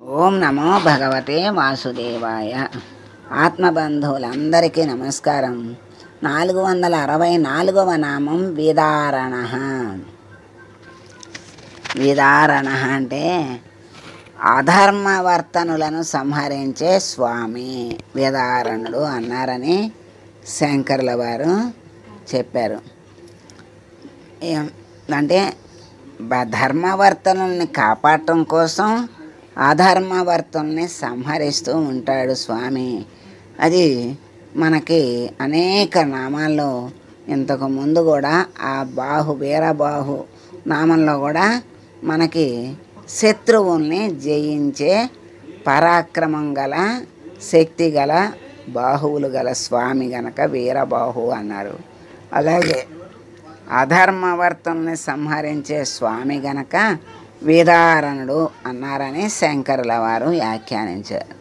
ఓం నమో భగవతే వాసుదేవాయ. ఆత్మబంధువులందరికీ నమస్కారం. 464వ నామం విదారణ. విదారణ అంటే అధర్మవర్తనులను సంహరించే స్వామి విదారణుడు అన్నారని శంకరుల వారు చెప్పారు. అంటే ధర్మవర్తనుల్ని కాపాడటం కోసం అధర్మవర్తల్ని సంహరిస్తూ ఉంటాడు స్వామి. అది మనకి అనేక నామాల్లో ఇంతకు ముందు కూడా ఆ వీరబాహు నామంలో కూడా మనకి శత్రువుల్ని జయించే పరాక్రమం గల శక్తి గల బాహువులు గల స్వామి గనక వీరబాహు అన్నారు. అలాగే అధర్మవర్తల్ని సంహరించే స్వామి గనక విదారణుడు అన్నారని శంకరుల వారు వ్యాఖ్యానించారు.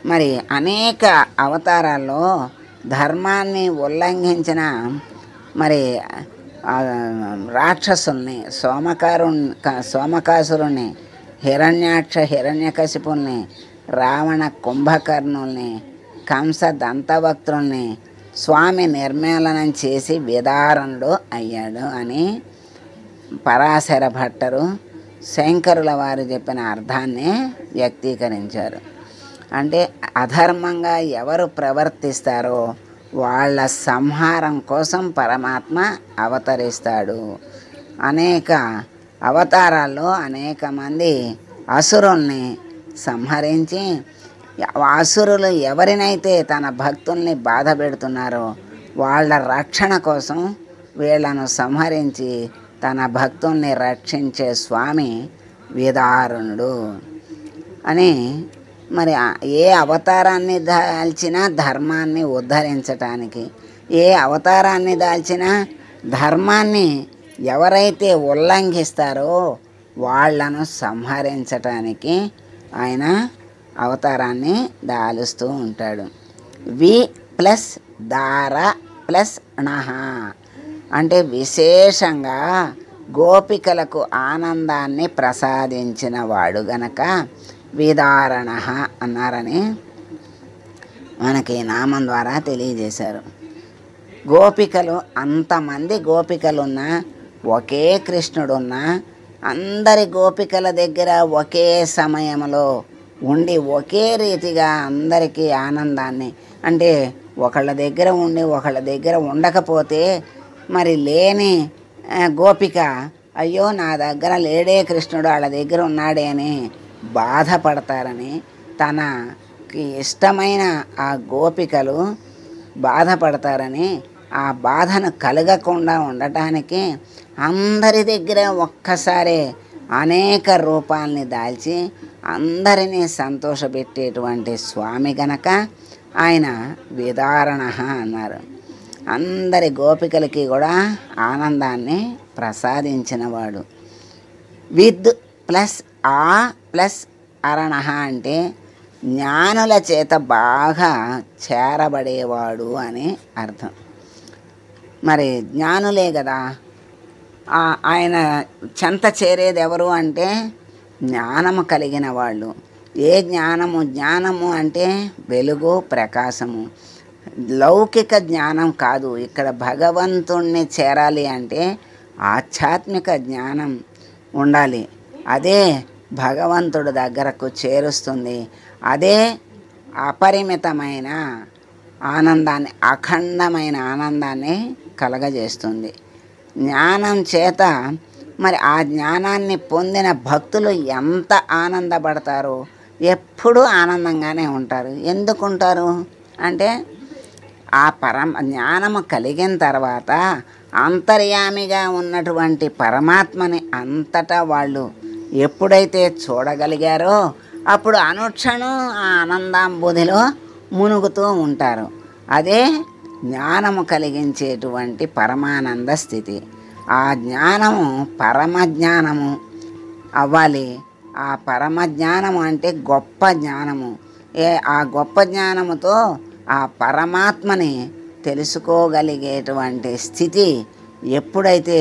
మరి అనేక అవతారాల్లో ధర్మాన్ని ఉల్లంఘించిన మరి రాక్షసుల్ని సోమకాసురుణ్ణి, హిరణ్యకశిపుల్ని, రావణ కుంభకర్ణుల్ని, కంస దంతవక్తుల్ని స్వామి నిర్మూలనం చేసి విదారణుడు అయ్యాడు అని పరాశర భట్టరు శంకరుల వారు చెప్పిన అర్థాన్ని వ్యక్తీకరించారు. అంటే అధర్మంగా ఎవరు ప్రవర్తిస్తారో వాళ్ళ సంహారం కోసం పరమాత్మ అవతరిస్తాడు. అనేక అవతారాల్లో అనేక మంది అసురుల్ని సంహరించి, అసురులు ఎవరినైతే తన భక్తుల్ని బాధ పెడుతున్నారో వాళ్ళ రక్షణ కోసం వీళ్ళను సంహరించి తన భక్తుల్ని రక్షించే స్వామి విదారుణుడు అని. మరి ఏ అవతారాన్ని దాల్చినా ధర్మాన్ని ఉద్ధరించటానికి, ఏ అవతారాన్ని దాల్చినా ధర్మాన్ని ఎవరైతే ఉల్లంఘిస్తారో వాళ్లను సంహరించటానికి ఆయన అవతారాన్ని దాలుస్తూ ఉంటాడు. వి ప్లస్ దార ప్లస్ ణః అంటే విశేషంగా గోపికలకు ఆనందాన్ని ప్రసాదించిన వాడు గనక విదారణ అన్నారని మనకి నామం ద్వారా తెలియజేశారు. గోపికలు అంతమంది గోపికలున్నా, ఒకే కృష్ణుడున్నా, అందరి గోపికల దగ్గర ఒకే సమయంలో ఉండి ఒకే రీతిగా అందరికీ ఆనందాన్ని, అంటే ఒకళ్ళ దగ్గర ఉండి ఒకళ్ళ దగ్గర ఉండకపోతే మరి లేని గోపిక అయ్యో నా దగ్గర లేడే కృష్ణుడు వాళ్ళ దగ్గర ఉన్నాడే అని బాధపడతారని, తనకి ఇష్టమైన ఆ గోపికలు బాధపడతారని ఆ బాధను కలగకుండా ఉండటానికి అందరి దగ్గర ఒక్కసారి అనేక రూపాలని దాల్చి అందరినీ సంతోషపెట్టేటువంటి స్వామి గనక ఆయన విదారణ అన్నారు. అందరి గోపికలకి కూడా ఆనందాన్ని ప్రసాదించినవాడు. విద్ ప్లస్ ఆ ప్లస్ అరణ అంటే జ్ఞానుల చేత బాగా చేరబడేవాడు అని అర్థం. మరి జ్ఞానులే కదా ఆయన చెంత చేరేది ఎవరు అంటే జ్ఞానము కలిగిన వాళ్ళు. ఏ జ్ఞానము? జ్ఞానము అంటే వెలుగు, ప్రకాశము, లౌకిక జ్ఞానం కాదు. ఇక్కడ భగవంతుణ్ణి చేరాలి అంటే ఆధ్యాత్మిక జ్ఞానం ఉండాలి. అదే భగవంతుడి దగ్గరకు చేరుస్తుంది. అదే అపరిమితమైన ఆనందాన్ని, అఖండమైన ఆనందాన్ని కలగజేస్తుంది. జ్ఞానం చేత మరి ఆ జ్ఞానాన్ని పొందిన భక్తులు ఎంత ఆనందపడతారో, ఎప్పుడూ ఆనందంగానే ఉంటారు. ఎందుకుంటారు అంటే ఆ జ్ఞానము కలిగిన తర్వాత అంతర్యామిగా ఉన్నటువంటి పరమాత్మని అంతటా వాళ్ళు ఎప్పుడైతే చూడగలిగారో అప్పుడు అనుక్షణం ఆ ఆనందాంబుధిలో మునుగుతూ ఉంటారు. అదే జ్ఞానము కలిగించేటువంటి పరమానంద స్థితి. ఆ జ్ఞానము పరమజ్ఞానము అవ్వాలి. ఆ పరమజ్ఞానము అంటే గొప్ప జ్ఞానము. ఆ గొప్ప జ్ఞానముతో ఆ పరమాత్మని తెలుసుకోగలిగేటువంటి స్థితి ఎప్పుడైతే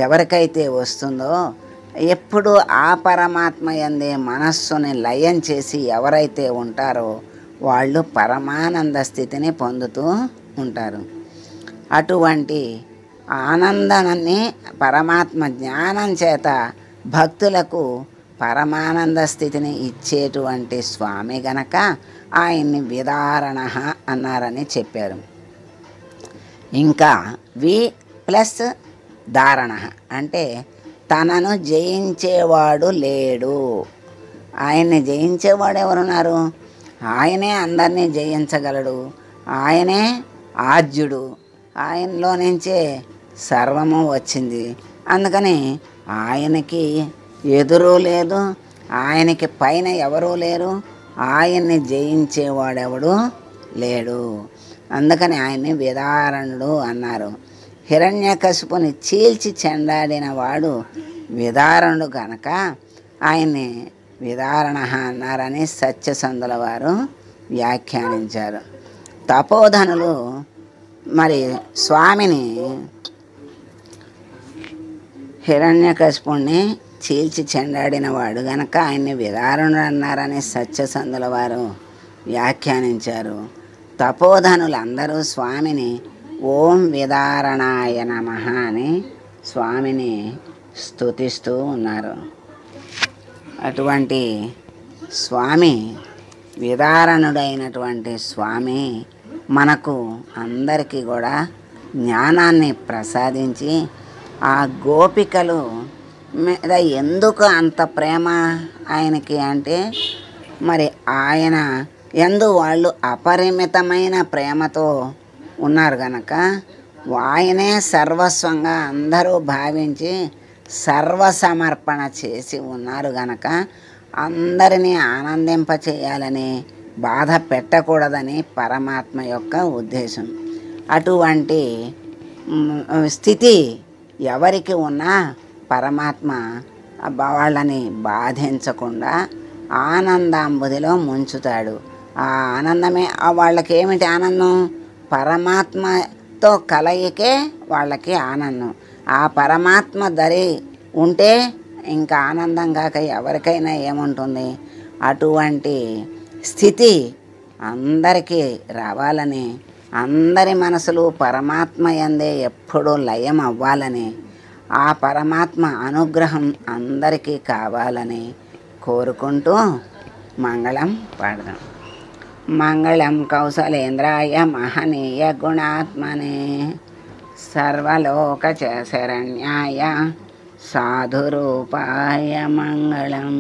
ఎవరికైతే వస్తుందో ఎప్పుడు ఆ పరమాత్మ యందే మనస్సుని లయం చేసి ఎవరైతే ఉంటారో వాళ్ళు పరమానంద స్థితిని పొందుతూ ఉంటారు. అటువంటి ఆనందాన్ని పరమాత్మ జ్ఞానం చేత భక్తులకు పరమానంద స్థితిని ఇచ్చేటువంటి స్వామి గనక ఆయన్ని విదారణ అన్నారని చెప్పారు. ఇంకా వి ప్లస్ ధారణ అంటే తనను జయించేవాడు లేడు. ఆయన్ని జయించేవాడు ఎవరున్నారు? ఆయనే అందరినీ జయించగలడు. ఆయనే ఆద్యుడు. ఆయనలో నుంచే సర్వము వచ్చింది. అందుకని ఆయనకి ఎదురు లేదు, ఆయనకి పైన ఎవరూ లేరు, ఆయన్ని జయించేవాడెవడు లేడు. అందుకని ఆయన్ని విదారణుడు అన్నారు. హిరణ్యకశిపుని చీల్చి చెండాడిన వాడు విదారణుడు కనుక ఆయన్ని విదారణ అన్నారని సత్యసంధుల వారు వ్యాఖ్యానించారు. తపోధనులు మరి స్వామిని హిరణ్యకశిపుణ్ణి చీల్చి చెండాడిన వాడు గనక ఆయన్ని విదారణుడు అన్నారని సత్యసంధుల వారు వ్యాఖ్యానించారు. తపోధనులందరూ స్వామిని ఓం విదారణాయ నమః అని స్వామిని స్తుతిస్తూ ఉన్నారు. అటువంటి స్వామి విదారణుడైనటువంటి స్వామి మనకు అందరికీ కూడా జ్ఞానాన్ని ప్రసాదించి ఆ గోపికలు మీద ఎందుకు అంత ప్రేమ ఆయనకి అంటే మరి ఆయన యందు వాళ్ళు అపరిమితమైన ప్రేమతో ఉన్నారు కనుక ఆయనే సర్వస్వంగా అందరూ భావించి సర్వసమర్పణ చేసి ఉన్నారు గనక అందరినీ ఆనందింపచేయాలని బాధ పెట్టకూడదని పరమాత్మ యొక్క ఉద్దేశం. అటువంటి స్థితి ఎవరికి ఉన్నా పరమాత్మ వాళ్ళని బాధించకుండా ఆనందాంబుదిలో ముంచుతాడు. ఆ ఆనందమే వాళ్ళకి ఏమిటి ఆనందం? పరమాత్మతో కలయికే వాళ్ళకి ఆనందం. ఆ పరమాత్మ దరి ఉంటే ఇంకా ఆనందం కాక ఎవరికైనా ఏముంటుంది? అటువంటి స్థితి అందరికీ రావాలని, అందరి మనసులు పరమాత్మ యందే ఎప్పుడూ లయం అవ్వాలని, ఆ పరమాత్మ అనుగ్రహం అందరికీ కావాలని కోరుకుంటూ మంగళం పాడదాం. మంగళం కౌసలేంద్రాయ మహనీయ గుణాత్మనే సర్వలోక శరణ్యాయ సాధురూపాయ మంగళం.